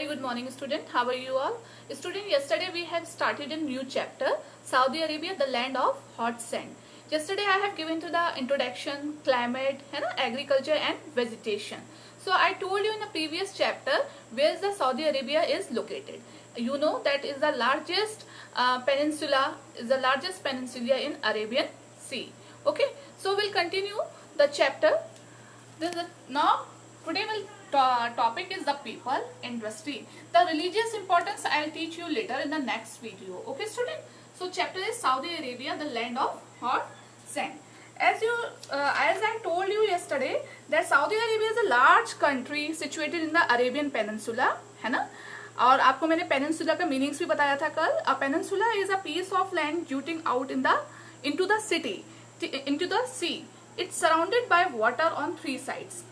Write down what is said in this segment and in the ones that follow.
Good morning, student. How are you all? Student, yesterday we have started a new chapter, Saudi Arabia, the land of hot sand. Yesterday I have given to the introduction, climate, agriculture and vegetation. So I told you in the previous chapter where the Saudi Arabia is located. You know that is the largest peninsula in Arabian Sea. Okay, so we'll continue the chapter. Now today topic is the people industry. The religious importance I'll teach you later in the next video. Okay, student. So chapter is Saudi Arabia, the land of hot sand. As I told you yesterday that Saudi Arabia is a large country situated in the Arabian Peninsula, है ना? और आपको मैंने peninsula का meanings भी बताया था कल. A peninsula is a piece of land jutting out into the sea. It's surrounded by water on three sides.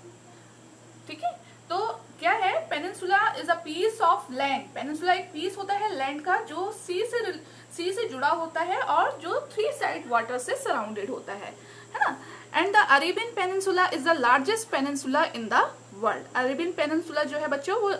ठीक है, तो क्या है, peninsula is a piece of land. Peninsula एक पीस होता है लैंड का जो सी से जुड़ा होता है और जो थ्री साइड वाटर से सराउंडेड होता है ना. And the Arabian peninsula is the largest peninsula in the world. Arabian peninsula जो है बच्चों वो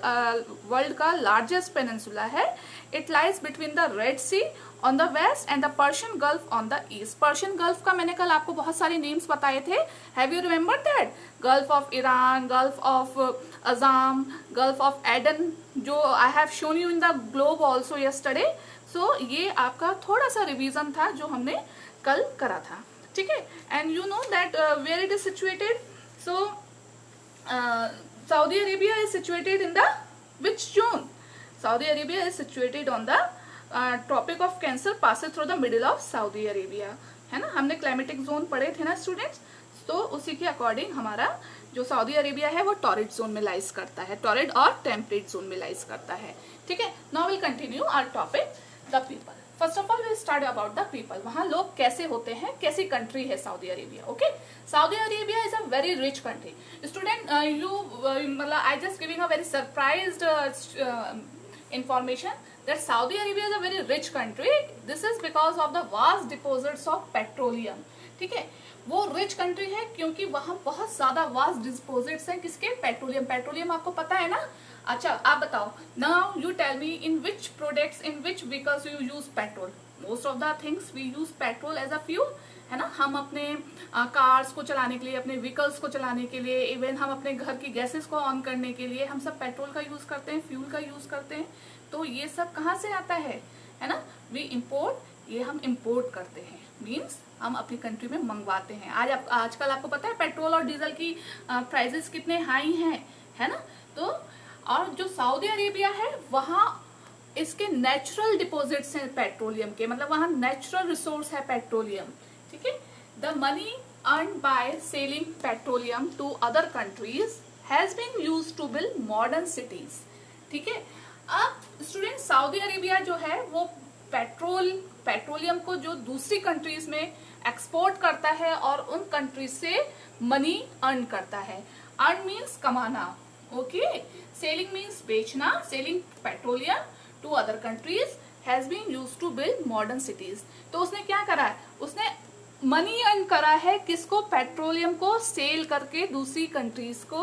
वर्ल्ड का लार्जेस्ट पेनिनसुला है. It lies between the Red Sea on the west and the Persian Gulf on the east. Persian Gulf का मैंने कल आपको बहुत सारे नेम्स बताए थे. Have you remember that? Gulf of Iran, Gulf of Azam, gulf of Aden, जो I have shown you in the globe also yesterday. So ये आपका थोड़ा सा रिवीजन था जो हमने कल करा था. ठीक है, and you know that where it is situated. So Saudi Arabia is situated in the which zone? Saudi Arabia is situated on the Tropic of Cancer passes through the middle of Saudi Arabia. है ना, हमने climatic zone पढ़े थे ना students. तो उसी के according हमारा जो सऊदी अरेबिया है वो टॉरिड जोन में लाइज करता है, टॉरिड और टेम्परेट जोन में लाइज करता है. ठीक है, now will continue our topic the people. First of all we start about the people. वहां लोग कैसे होते हैं, कैसी कंट्री है Saudi Arabia. Okay, Saudi Arabia is a very rich country. Student you मतलब I just giving a very surprised information that Saudi Arabia is a very rich country. This is because of the vast deposits of petroleum. ठीक है, वो rich country है क्योंकि वहां बहुत ज्यादा vast deposits हैं. किसके? पेट्रोलियम. पेट्रोलियम आपको पता है ना. अच्छा, आप बताओ. Now you tell me in which products, in which vehicles you use petrol. Most of the things we use petrol as a fuel, है ना. हम अपने कार्स को चलाने के लिए, अपने व्हीकल्स को चलाने के लिए, इवन हम अपने घर की गैसेस को ऑन करने के लिए हम सब पेट्रोल का यूज करते हैं, फ्यूल का यूज करते हैं. तो ये सब कहाँ से आता है ना. वी इम्पोर्ट, ये हम इम्पोर्ट करते हैं, मीन्स हम अपनी कंट्री में मंगवाते हैं. आजकल आपको पता है पेट्रोल और डीजल की प्राइसेस कितने हाई हैं, है ना. तो और जो सऊदी अरेबिया है वहां इसके नेचुरल डिपॉजिट्स हैं पेट्रोलियम के, मतलब वहां नेचुरल रिसोर्स है पेट्रोलियम. ठीक है, the money earn by selling petroleum to other countries has been used to build modern cities. ठीक है, अब स्टूडेंट सऊदी अरेबिया जो है वो पेट्रोलियम को जो दूसरी कंट्रीज में एक्सपोर्ट करता है और उन कंट्रीज से मनी अर्न करता है. अर्न मीन्स कमाना. ओके, सेलिंग मीन्स बेचना. Selling petroleum to other countries has been used to build modern cities. तो उसने क्या करा है, उसने मनी अर्न करा है किसको? पेट्रोलियम को सेल करके दूसरी कंट्रीज को,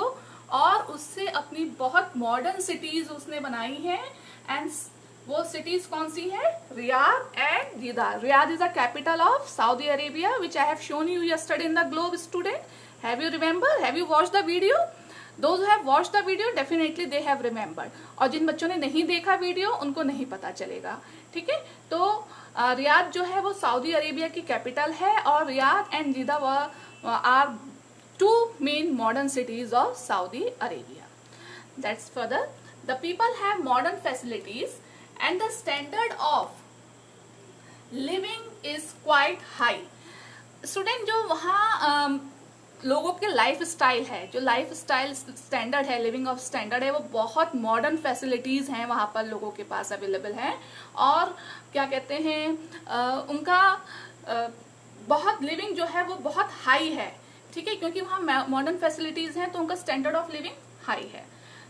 और उससे अपनी बहुत मॉडर्न सिटीज उसने बनाई है. एंड वो सिटीज कौन सी है? रियाद एंड जिदा. Riyadh is the capital of Saudi Arabia which I have shown you yesterday in the globe. Student, have you remember? Have you watched the video? Those who have watched the video definitely they have remembered. और जिन बच्चों ने नहीं देखा video उनको नहीं पता चलेगा. ठीक है, तो रियाद जो है वो सऊदी अरेबिया की कैपिटल है और Riyadh and Jeddah are two main modern cities of Saudi Arabia. That's further. The people have modern facilities and the standard of living is quite high. Student, जो वहाँ लोगों के लाइफ स्टाइल है, जो life style standard है, living of standard है, वो बहुत मॉडर्न फैसिलिटीज हैं वहां पर लोगों के पास अवेलेबल हैं. और क्या कहते हैं, उनका बहुत लिविंग जो है वो बहुत हाई है. ठीक है, क्योंकि वहाँ मॉडर्न फैसिलिटीज हैं तो उनका स्टैंडर्ड ऑफ लिविंग हाई है.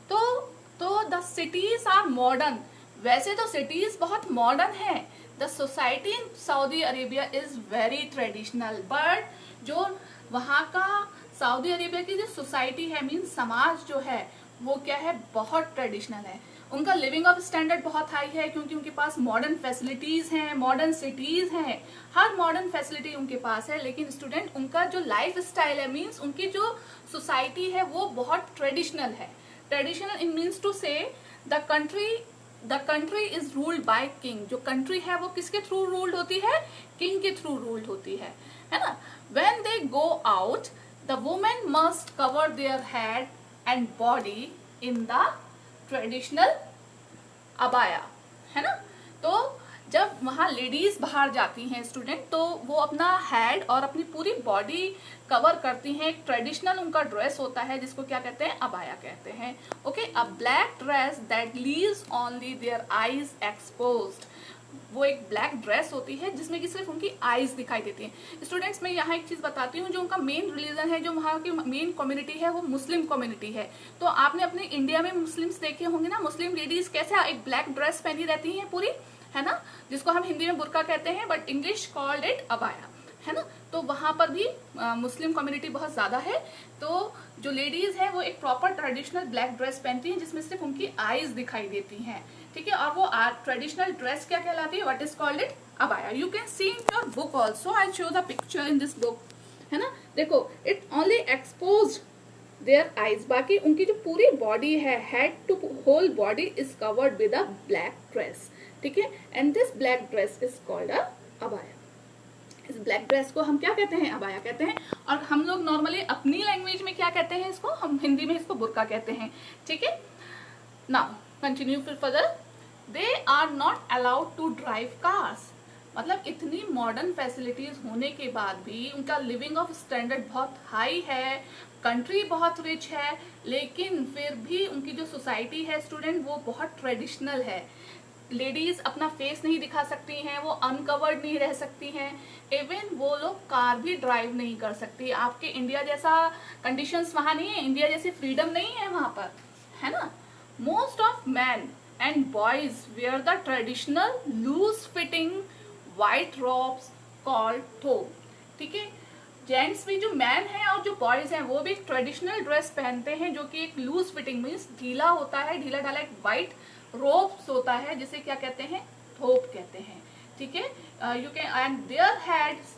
तो द सिटीज आर मॉडर्न. वैसे तो सिटीज बहुत मॉडर्न है. The society in Saudi Arabia is very traditional, but जो वहां का सऊदी अरेबिया की जो सोसाइटी है, मीन समाज जो है वो क्या है, बहुत ट्रेडिशनल है. उनका लिविंग ऑफ स्टैंडर्ड बहुत हाई है क्योंकि उनके पास मॉडर्न फैसिलिटीज हैं, मॉडर्न सिटीज हैं, हर मॉडर्न फैसिलिटी उनके पास है। लेकिन स्टूडेंट उनका जो लाइफ स्टाइल है, मीन्स उनकी जो सोसाइटी है वो बहुत ट्रेडिशनल है। ट्रेडिशनल इन मीन्स टू से the country is ruled by king. जो कंट्री है वो किसके थ्रू रूल्ड होती है? किंग के थ्रू रूल्ड होती है ना। When they go out the women must cover their head and body in the traditional abaya, है ना। तो जब वहां लेडीज बाहर जाती हैं स्टूडेंट, तो वो अपना हेड और अपनी पूरी बॉडी कवर करती हैं। एक ट्रेडिशनल उनका ड्रेस होता है जिसको क्या कहते हैं? अबाया कहते हैं। Okay, a black dress that leaves only their eyes exposed. वो एक ब्लैक ड्रेस होती है जिसमें कि सिर्फ उनकी आईज दिखाई देती हैं। स्टूडेंट्स, मैं यहाँ एक चीज बताती हूँ, जो उनका मेन रिलीजन है, जो वहाँ की मेन कम्युनिटी है वो मुस्लिम कम्युनिटी है। तो आपने अपने इंडिया में मुस्लिम्स देखे होंगे ना, मुस्लिम लेडीज कैसे एक ब्लैक ड्रेस पहनी रहती हैं पूरी, है ना, जिसको हम हिंदी में बुर्का कहते हैं, but English called it abaya, है ना। तो वहां पर भी मुस्लिम कम्युनिटी बहुत ज्यादा है। तो जो लेडीज है वो एक प्रॉपर ट्रेडिशनल ब्लैक ड्रेस पहनती हैं जिसमें सिर्फ उनकी आईज दिखाई देती हैं, ठीक है। और वो ट्रेडिशनल ड्रेस क्या कहलाती है? What is called it? Abaya. You can see in your book also, I show the picture in this book, है ना। देखो, it only expose their eyes. बाकी उनकी जो पूरी बॉडी है, head to whole body is covered with a black dress, ठीक है। And this black dress is called a abaya. इस ब्लैक ड्रेस को हम क्या कहते हैं? अबाया कहते हैं। और हम लोग नॉर्मली अपनी लैंग्वेज में क्या कहते हैं इसको? हम हिंदी में इसको बुर्का कहते हैं, ठीक है। नाउ कंटिन्यू फिर further. They are not allowed to drive cars. मतलब इतनी मॉडर्न फैसिलिटीज होने के बाद भी उनका लिविंग ऑफ स्टैंडर्ड बहुत हाई है, कंट्री बहुत रिच है, लेकिन फिर भी उनकी जो सोसाइटी है स्टूडेंट वो बहुत ट्रेडिशनल है। लेडीज अपना फेस नहीं दिखा सकती हैं, वो अनकवर्ड नहीं रह सकती हैं, इवन वो लोग कार भी ड्राइव नहीं कर सकती। आपके इंडिया जैसा कंडीशंस वहां नहीं है, इंडिया जैसी फ्रीडम नहीं है वहां पर, है ना। Most of man and boys wear the traditional loose fitting white robes called thobe, ठीक है। जेंट्स भी, जो मैन है और जो बॉयज हैं, वो भी ट्रेडिशनल ड्रेस पहनते हैं जो कि एक लूज फिटिंग मीन्स ढीला होता है, ढीला ढाला एक व्हाइट रोब्स होता है जिसे क्या कहते हैं? थोप कहते हैं, ठीक है। You can and their heads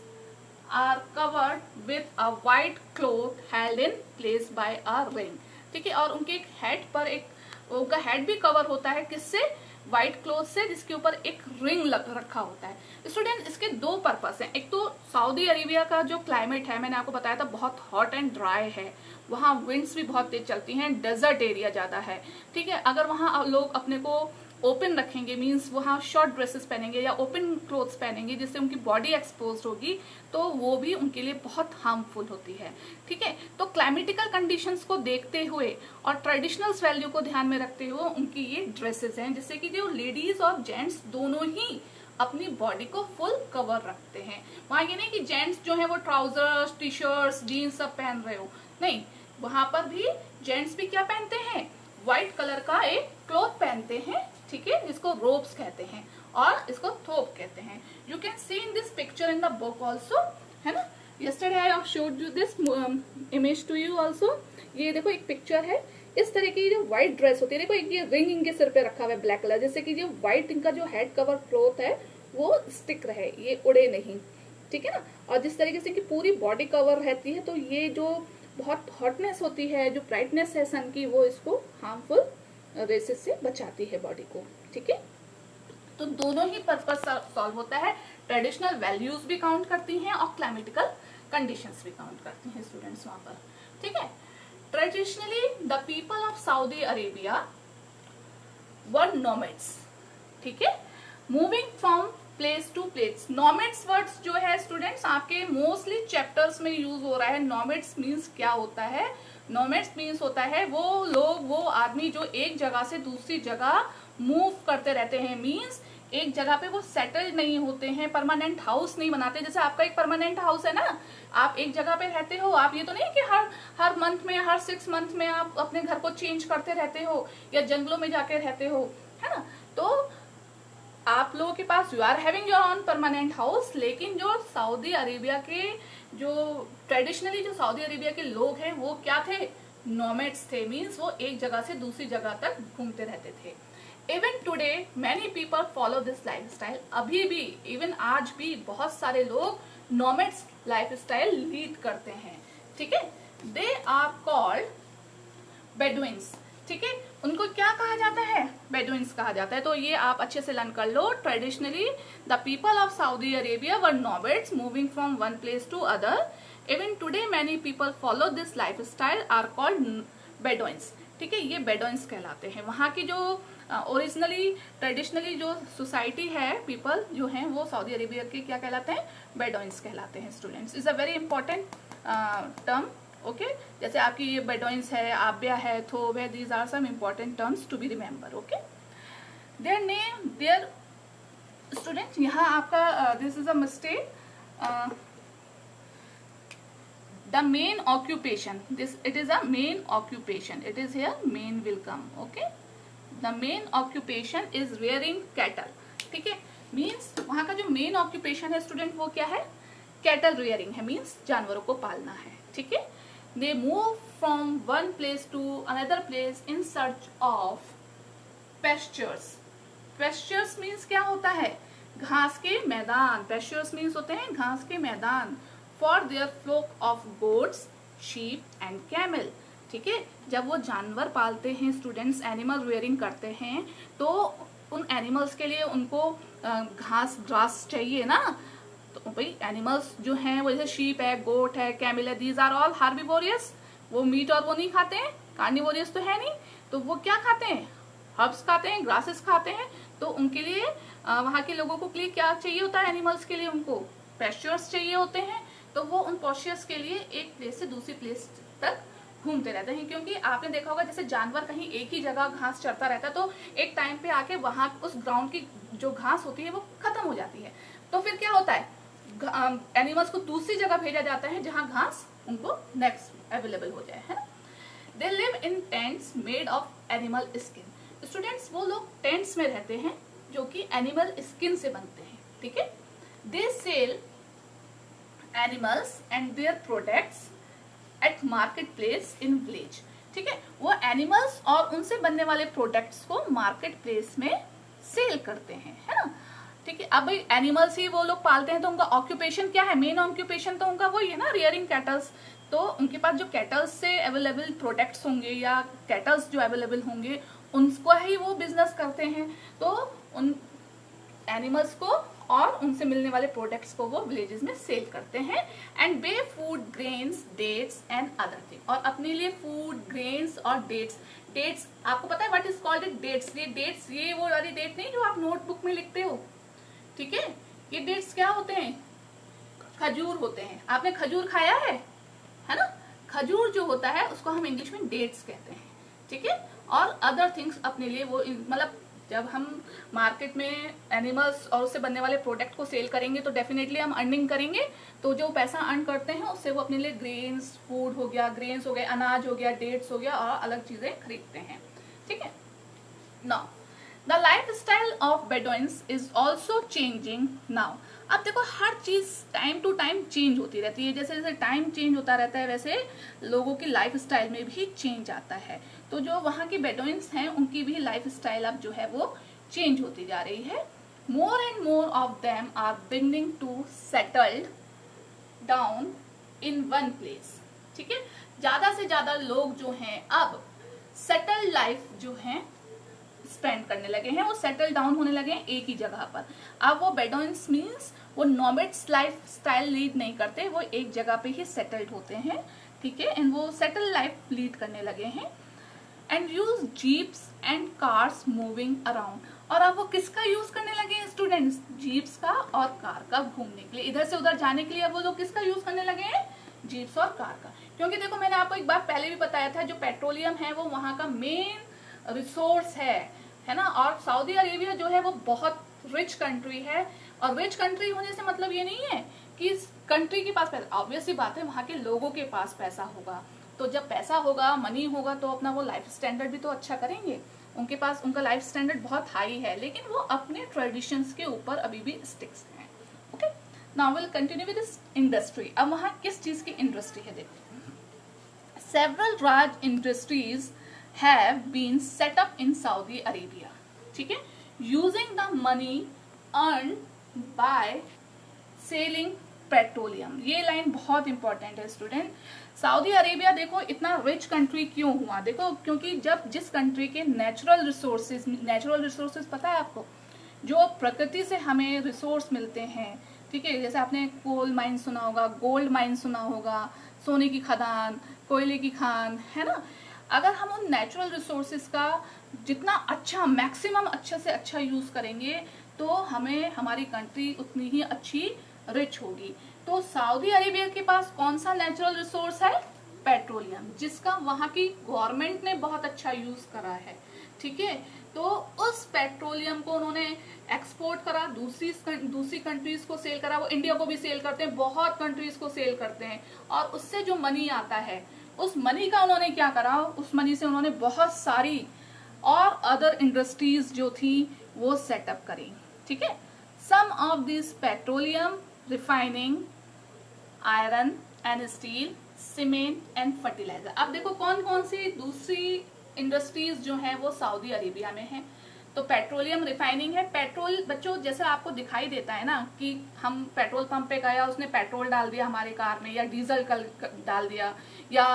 are covered with a white cloth held in place by a ring, ठीक है। और उनके एक हेड पर उनका हेड भी कवर होता है किससे? व्हाइट क्लॉथ से, जिसके ऊपर एक रिंग रखा होता है। स्टूडेंट, इसके दो पर्पस हैं। एक तो सऊदी अरेबिया का जो क्लाइमेट है, मैंने आपको बताया था बहुत हॉट एंड ड्राई है, वहाँ विंड्स भी बहुत तेज चलती हैं, डेजर्ट एरिया ज्यादा है, ठीक है। अगर वहाँ लोग अपने को ओपन रखेंगे, मीन्स वहाँ शॉर्ट ड्रेसेस पहनेंगे या ओपन क्लोथ्स पहनेंगे जिससे उनकी बॉडी एक्सपोज होगी, तो वो भी उनके लिए बहुत हार्मफुल होती है, ठीक है। तो क्लाइमेटिकल कंडीशंस को देखते हुए और ट्रेडिशनल वैल्यू को ध्यान में रखते हुए उनकी ये ड्रेसेस हैं, जिससे कि जो लेडीज और जेंट्स दोनों ही अपनी बॉडी को फुल कवर रखते हैं। वहां ये नहीं कि जेंट्स जो है वो ट्राउजर्स, टी शर्ट्स, जीन्स सब पहन रहे हो, नहीं, वहां पर भी जेंट्स भी क्या पहनते हैं? व्हाइट कलर का एक क्लॉथ पहनते हैं, ठीक है, जिसको रोब्स कहते हैं और इसको थोप कहते हैं। You can see in this picture in the book also, है ना। yesterday I have showed you this image to you also। ये देखो एक पिक्चर है, इस तरह की जो व्हाइट ड्रेस होती है, देखो एक ये रिंग इनके सिर पे रखा हुआ है ब्लैक कलर, जैसे कि जो व्हाइट इनका जो हेड कवर क्लॉथ है वो स्टिक रहे, ये उड़े नहीं, ठीक है ना। और जिस तरीके से इनकी पूरी बॉडी कवर रहती है, तो ये जो बहुत हॉटनेस होती है, जो ब्राइटनेस है सन की, वो इसको हार्मफुल रेसेस से बचाती है बॉडी को, ठीक है। तो दोनों ही पर्पस सॉल्व होता है, ट्रेडिशनल वैल्यूज भी काउंट करती हैं और क्लाइमेटिकल कंडीशंस भी काउंट करती हैं स्टूडेंट्स वहां पर, ठीक है। Traditionally the people of Saudi Arabia were nomads, ठीक है, moving from place to place. Nomads words जो है स्टूडेंट्स आपके मोस्टली चैप्टर्स में यूज हो रहा है। नोमैड्स मीन्स क्या होता है? नोमैड्स मीन्स होता है वो लोग, वो आदमी जो एक जगह से दूसरी जगह मूव करते रहते हैं, मीन्स एक जगह पे वो सेटल्ड नहीं होते हैं, परमानेंट हाउस नहीं बनाते। जैसे आपका एक परमानेंट हाउस है ना, आप एक जगह पे रहते हो, आप ये तो नहीं कि हर मंथ में, हर 6 मंथ में आप अपने घर को चेंज करते रहते हो या जंगलों में जाके रहते हो, है ना। तो आप लोगों के पास you are having your own permanent house, लेकिन जो सऊदी अरेबिया के जो ट्रेडिशनली जो सऊदी अरेबिया के लोग हैं वो क्या थे? नोमैड्स थे, मीन्स वो एक जगह से दूसरी जगह तक घूमते रहते थे। Even today many people follow this life style, अभी भी इवन आज भी बहुत सारे लोग नोमैड्स लाइफ स्टाइल लीड करते हैं, ठीक है। दे आर कॉल्ड बेडुइन्स, ठीक है, उनको क्या कहा जाता है, बेडुइन्स कहा जाता है। तो ये आप अच्छे से लर्न कर लो। Traditionally the people of Saudi Arabia were nomads moving from one place to other, even today many people follow this life style are called Bedouins, ठीक है, ये बेडुइन्स कहलाते हैं। वहां की जो ओरिजिनली ट्रेडिशनली जो सोसाइटी है, पीपल जो हैं वो सऊदी अरेबिया के क्या कहलाते हैं, बेडुइन्स कहलाते हैं। Students, is a very important term, okay. जैसे आपकी ये बेडुइन्स है, आब्या है, थोब है, these are some important terms to be remember, okay. Their name, their student, यहाँ आपका this is a mistake, the main occupation, this it is a main occupation, it is here main will come, okay। the main occupation is rearing cattle, ठीक है, means वहां का जो main occupation है student वो क्या है, cattle rearing है, means जानवरों को पालना है, ठीक है। they move from one place to another place in search of pastures, pastures means क्या होता है, घास के मैदान, pastures means होते हैं घास के मैदान, for their fluke of goats, sheep and camel, ठीक है। जब वो जानवर पालते हैं स्टूडेंट्स, एनिमल रियरिंग करते हैं, तो उन एनिमल्स के लिए उनको घास ग्रास चाहिए ना, तो भाई एनिमल्स जो हैं वो जैसे शीप है, गोट है, कैमल है, दीज आर ऑल हार्बिवोरियस, वो मीट और वो नहीं खाते हैं, कार्निवोरियस तो है नहीं, तो वो क्या खाते हैं, हर्ब्स खाते हैं, ग्रासेस खाते हैं। तो उनके लिए वहां के लोगों को लिए क्या चाहिए होता है, एनिमल्स के लिए उनको पेस्चर्स चाहिए होते हैं। तो वो उन पेस्चर्स के लिए एक प्लेस से दूसरी प्लेस तक घूमते रहते हैं, क्योंकि आपने देखा होगा जैसे जानवर कहीं एक ही जगह घास चरता रहता है, तो एक टाइम पे आके वहां उस ग्राउंड की जो घास होती है वो खत्म हो जाती है, तो फिर क्या होता है, एनिमल्स को दूसरी जगह भेजा जाता है जहां घास उनको नेक्स्ट अवेलेबल हो जाए, है ना। They live in tents made of animal skin, students वो लोग टेंट्स में रहते हैं जो कि एनिमल स्किन से बनते हैं, ठीक है। They sell animals and their products at market place in village, ठीक है, वो एनिमल्स और उनसे बनने वाले प्रोडक्ट्स को मार्केट प्लेस में सेल करते हैं, है ना, ठीक है। अब भाई एनिमल्स ही वो लोग पालते हैं, तो उनका ऑक्यूपेशन क्या है, मेन ऑक्यूपेशन तो उनका वही है ना, रियरिंग कैटल्स। तो उनके पास जो कैटल्स से अवेलेबल प्रोडक्ट्स होंगे या कैटल्स जो अवेलेबल होंगे उनको ही वो बिजनेस करते हैं, तो उन एनिमल्स को और उनसे मिलने वाले प्रोडक्ट्स को वो विलेजेस में सेल करते हैं। And buy food, grains, dates and other thing, और अपने लिए फूड, ग्रेन्स और डेट्स, डेट्स आपको पता है what is called it dates, ये डेट्स, ये वो वाली डेट नहीं जो आप नोटबुक में लिखते हो, ठीक है, ये डेट्स क्या होते हैं, खजूर होते हैं। आपने खजूर खाया है ना, खजूर जो होता है उसको हम इंग्लिश में डेट्स कहते हैं, ठीक है। और अदर थिंग्स अपने लिए वो, मतलब जब हम मार्केट में एनिमल्स और उससे बनने वाले प्रोडक्ट को सेल करेंगे तो डेफिनेटली हम अर्निंग करेंगे, तो जो पैसा अर्न करते हैं उससे वो अपने लिए ग्रेन्स, फूड हो गया, ग्रेन्स हो गए, अनाज हो गया, डेट्स हो गया, और अलग चीजें खरीदते हैं, ठीक है। Now the life style of बेडुइन्स is also changing now. अब देखो हर चीज टाइम टू टाइम चेंज होती रहती है, जैसे जैसे टाइम चेंज होता रहता है वैसे लोगों की लाइफ स्टाइल में भी चेंज आता है। तो जो वहाँ की बेडुइन्स हैं उनकी भी लाइफ स्टाइल अब जो है वो चेंज होती जा रही है। More and more of them are beginning to settled down in one place, ठीक है। ज्यादा से ज्यादा लोग जो हैं अब सेटल लाइफ जो है स्पेंड करने लगे हैं, वो सेटल डाउन होने लगे हैं एक ही जगह पर। अब वो बेडुइन्स मीन्स वो नोमैड्स लाइफ स्टाइल लीड नहीं करते, वो एक जगह पे ही सेटल्ड होते हैं, ठीक है, एंड वो सेटल लाइफ लीड करने लगे हैं। And use jeeps and cars moving around, और अब वो किसका यूज करने लगे हैं स्टूडेंट्स, जीप्स का और कार का, घूमने के लिए, इधर से उधर जाने के लिए अब वो लोग किसका यूज करने लगे हैं, जीप्स और कार का। क्योंकि देखो मैंने आपको एक बार पहले भी बताया था, जो पेट्रोलियम है वो वहां का मेन रिसोर्स है ना। और सऊदी अरेबिया जो है वो बहुत रिच कंट्री है, और रिच कंट्री होने से मतलब ये नहीं है कि इस कंट्री के पास पैसा, ऑब्वियसली बात है वहां के लोगों के पास पैसा होगा, तो जब पैसा होगा, मनी होगा, तो अपना वो लाइफ स्टैंडर्ड भी तो अच्छा करेंगे। उनके पास उनका लाइफ स्टैंडर्ड बहुत हाई है, लेकिन वो अपने ट्रेडिशंस के ऊपर अभी भी स्टिक्स हैं, okay. Now will continue with this industry. अब वहां किस चीज की इंडस्ट्री है, देखो several large industries have been set up in Saudi Arabia, ठीक है, using the money earn by selling petroleum. ये लाइन बहुत इंपॉर्टेंट है स्टूडेंट। सऊदी अरेबिया देखो इतना रिच कंट्री क्यों हुआ, देखो क्योंकि जब जिस कंट्री के नेचुरल रिसोर्सेज पता है आपको, जो प्रकृति से हमें रिसोर्स मिलते हैं, ठीक है, जैसे आपने कोल माइन सुना होगा, गोल्ड माइन सुना होगा, सोने की खदान, कोयले की खान, है ना। अगर हम उन नेचुरल रिसोर्सेज का जितना अच्छा मैक्सिमम अच्छे से अच्छा यूज करेंगे तो हमें हमारी कंट्री उतनी ही अच्छी रिच होगी। तो सऊदी अरेबिया के पास कौन सा नेचुरल रिसोर्स है? पेट्रोलियम, जिसका वहां की गवर्नमेंट ने बहुत अच्छा यूज करा है, ठीक है। तो उस पेट्रोलियम को उन्होंने एक्सपोर्ट करा, दूसरी कंट्रीज को सेल करा, वो इंडिया को भी सेल करते हैं, बहुत कंट्रीज को सेल करते हैं, और उससे जो मनी आता है उस मनी का उन्होंने क्या करा, उस मनी से उन्होंने बहुत सारी और अदर इंडस्ट्रीज जो थी वो सेटअप करी, ठीक है। Some of this petroleum refining iron and steel, cement and fertiliser. अब देखो कौन कौन सी दूसरी इंडस्ट्रीज जो है वो सऊदी अरेबिया में है। तो पेट्रोलियम रिफाइनिंग है, पेट्रोल बच्चों जैसे आपको दिखाई देता है ना कि हम पेट्रोल पंप पे गया, उसने पेट्रोल डाल दिया हमारे कार में, या डीजल डाल दिया, या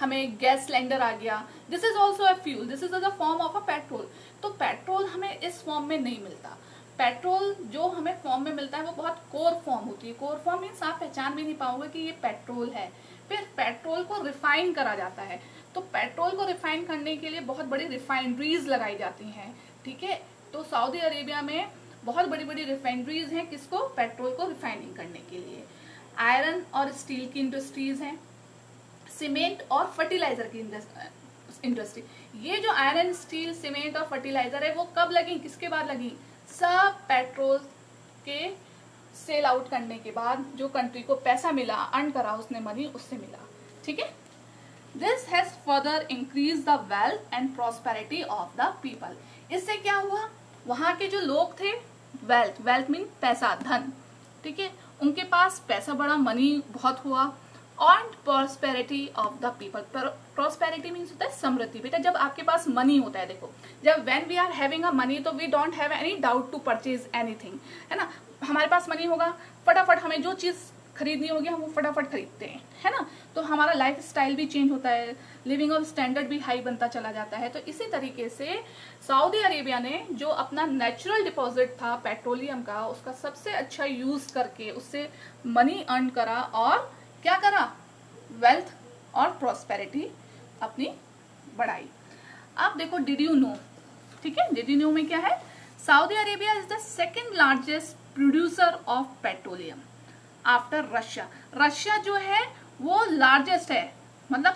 हमें गैस सिलेंडर आ गया, this is also a fuel, this is the form of a petrol. तो पेट्रोल हमें इस फॉर्म में नहीं मिलता, पेट्रोल जो हमें फॉर्म में मिलता है वो बहुत कोर फॉर्म होती है। कोर फॉर्म मीन्स आप पहचान भी नहीं पाओगे कि ये पेट्रोल है। फिर पेट्रोल को रिफाइन करा जाता है, तो पेट्रोल को रिफाइन करने के लिए बहुत बड़ी रिफाइनरीज लगाई जाती हैं, ठीक है। तो सऊदी अरेबिया में बहुत बड़ी बड़ी रिफाइनरीज हैं, किसको? पेट्रोल को रिफाइनिंग करने के लिए। आयरन और स्टील की इंडस्ट्रीज हैं, सीमेंट और फर्टिलाइजर की इंडस्ट्री। ये जो आयरन, स्टील, सीमेंट और फर्टिलाइजर है वो कब लगी, किसके बाद लगी? सब पेट्रोल के सेल आउट करने के बाद जो कंट्री को पैसा मिला, अर्न करा उसने मनी, उससे मिला, ठीक है। This has further increase the wealth and prosperity of the people. इससे क्या हुआ, वहां के जो लोग थे, वेल्थ मीन पैसा, धन, ठीक है, उनके पास पैसा बढ़ा, मनी बहुत हुआ, और prosperity of the people. Prosperity means होता है समृद्धि। बेटा जब आपके पास मनी होता है, देखो जब when we are having a money तो we don't have any doubt to purchase anything, है ना। हमारे पास मनी होगा, फटाफट हमें जो चीज खरीदनी होगी हम वो फटाफट खरीदते हैं, है ना। तो हमारा लाइफ स्टाइल भी चेंज होता है, लिविंग ऑफ स्टैंडर्ड भी हाई बनता चला जाता है। तो इसी तरीके से सऊदी अरेबिया ने जो अपना नेचुरल डिपॉजिट था पेट्रोलियम का, उसका सबसे अच्छा यूज करके उससे मनी अर्न करा और क्या करा, वेल्थ और प्रॉस्पेरिटी अपनी बढ़ाई। अब देखो डिड यू नो, ठीक है, डिड यू नो में क्या है, Saudi Arabia is the second largest producer of petroleum after Russia. Russia जो है वो लार्जेस्ट है, मतलब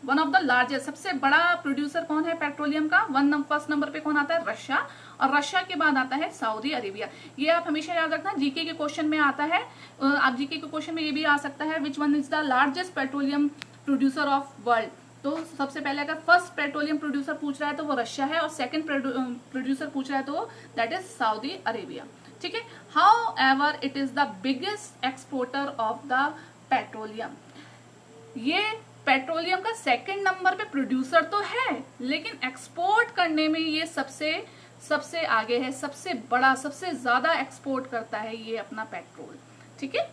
वन ऑफ द लार्जेस्ट, सबसे बड़ा प्रोड्यूसर कौन है पेट्रोलियम का? फर्स्ट नंबर पे कौन आता है? रशिया, और रशिया के बाद आता है सऊदी अरेबिया। ये आप हमेशा याद रखना, जीके के क्वेश्चन में आता है, आप जीके के क्वेश्चन में ये भी आ सकता है, which one is the largest petroleum producer of world. तो सबसे पहले अगर फर्स्ट पेट्रोलियम प्रोड्यूसर पूछ रहा है तो वो रशिया है, और सेकंड प्रोड्यूसर पूछ रहा है तो दैट इज सऊदी अरेबिया, ठीक है। How ever it is the biggest exporter of the petroleum. ये पेट्रोलियम का सेकंड नंबर पे प्रोड्यूसर तो है, लेकिन एक्सपोर्ट करने में ये सबसे आगे है, सबसे बड़ा, सबसे ज्यादा एक्सपोर्ट करता है ये अपना पेट्रोल, ठीक है।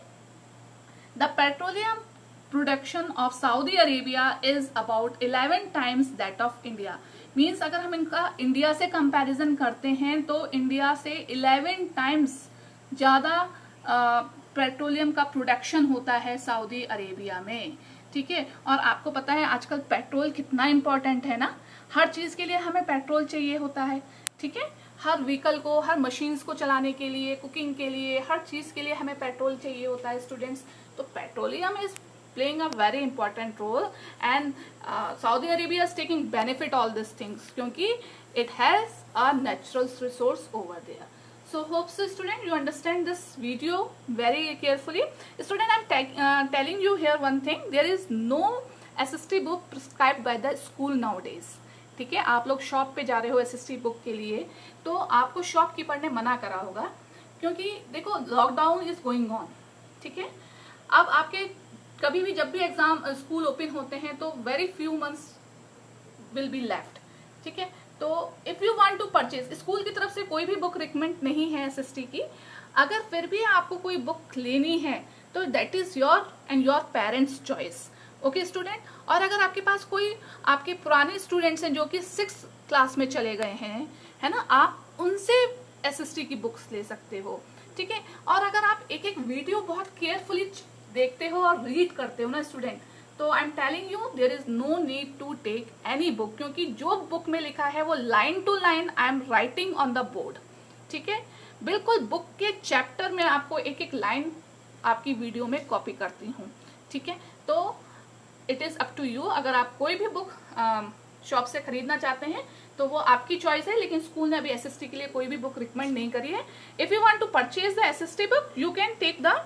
The petroleum production of Saudi Arabia is about 11 times that of India. Means अगर हम इनका इंडिया से कंपैरिजन करते हैं तो इंडिया से 11 टाइम्स ज्यादा पेट्रोलियम का प्रोडक्शन होता है सऊदी अरेबिया में, ठीक है। और आपको पता है आजकल पेट्रोल कितना इंपॉर्टेंट है ना, हर चीज के लिए हमें पेट्रोल चाहिए होता है, ठीक है। हर व्हीकल को, हर मशीन्स को चलाने के लिए, कुकिंग के लिए, हर चीज के लिए हमें पेट्रोल चाहिए होता है स्टूडेंट्स। तो petroleum is playing a very important role and Saudi Arabia is taking benefit all these things क्योंकि it has a natural resource over there. So hope so student you understand this video very carefully. Student I'm telling you here one thing, there is no SST book prescribed by the school nowadays. ठीक है, आप लोग shop पे जा रहे हो SST book के लिए तो आपको शॉपकीपर ने मना करा होगा, क्योंकि देखो लॉकडाउन इज गोइंग ऑन, ठीक है। अब आपके कभी भी जब भी एग्जाम स्कूल ओपन होते हैं तो very few months will be left, ठीक है। तो if you want to purchase, school की तरफ से कोई भी बुक रिकमेंड नहीं है एसएसटी की, अगर फिर भी आपको कोई बुक लेनी है तो that is your and your parents choice. Okay student, और अगर आपके पास कोई आपके पुराने स्टूडेंट्स हैं जो कि 6th क्लास में चले गए हैं, है ना, आप उनसे एसएसटी की बुक्स ले सकते हो, ठीक है। और अगर आप एक एक वीडियो बहुत केयरफुली देखते हो और रीड करते हो ना स्टूडेंट, तो I am telling you there is no need to take any book, क्योंकि जो बुक में लिखा है वो line to line I am writing on the board, ठीक है। बिल्कुल बुक के चैप्टर में आपको एक एक लाइन आपकी वीडियो में कॉपी करती हूँ, ठीक है। तो it is up to you, अगर आप कोई भी बुक शॉप से खरीदना चाहते हैं तो वो आपकी चॉइस है, लेकिन स्कूल ने अभी एसएसटी के लिए कोई भी बुक रिकमेंड नहीं करी है। If you want to purchase the SST book you can take the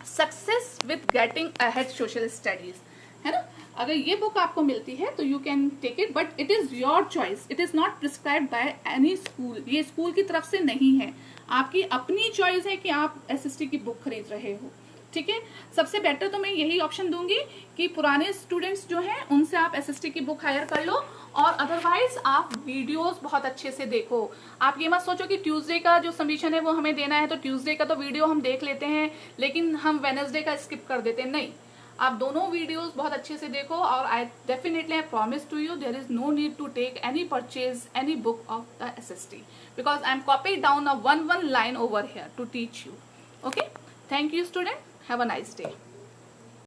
success with getting ahead social studies, है ना। अगर ये बुक आपको मिलती है तो you can take it, but it is your choice, it is not prescribed by any school, ये school की तरफ से नहीं है, आपकी अपनी चॉइस है कि आप एसएसटी की बुक खरीद रहे हो, ठीक है। सबसे बेटर तो मैं यही ऑप्शन दूंगी कि पुराने स्टूडेंट्स जो हैं उनसे आप एसएसटी की बुक हायर कर लो, और अदरवाइज आप वीडियोस बहुत अच्छे से देखो। आप ये मत सोचो कि ट्यूसडे का जो सबमिशन है वो हमें देना है तो ट्यूसडे का तो वीडियो हम देख लेते हैं लेकिन हम वेडनेसडे का स्किप कर देते हैं, नहीं, आप दोनों वीडियोस बहुत अच्छे से देखो। और I definitely I promise to you there is no need to take any purchase any book of the SST because I am copy down a one line over here to teach you. Okay, thank you student, have a nice day.